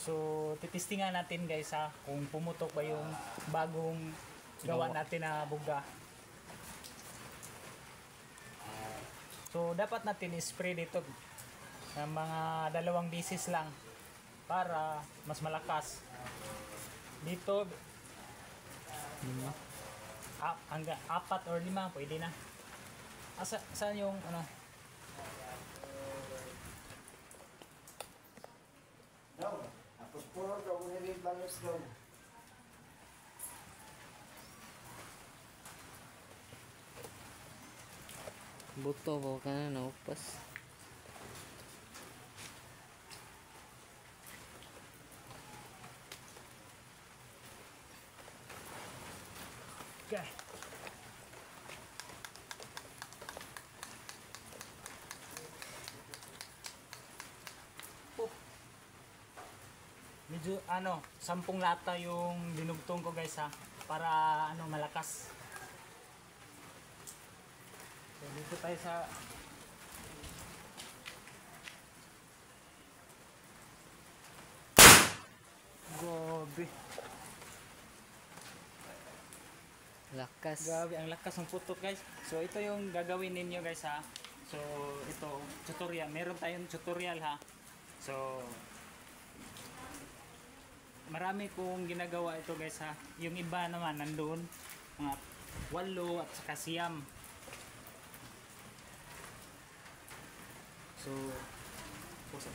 So titistingan natin guys ha, kung pumutok ba yung bagong gawa natin na buga. So dapat natin i-spray dito ng mga 2 beses lang para mas malakas. Dito hanggang 4 or 5 pwede na. Saan yung ano? No, tapos puro daw hindi bangis daw. Buto ko ka na naupas. Okay. Medyo 10 lata yung dinugtong ko guys ha, para malakas. So dito tayo sa Grabe. Lakas. Grabe ang lakas ng putok guys. So ito yung gagawin ninyo guys ha. So ito tutorial, meron tayong tutorial ha. So marami kong ginagawa ito guys ha. Yung iba naman nandoon mga 8 at saka siyam. So puso.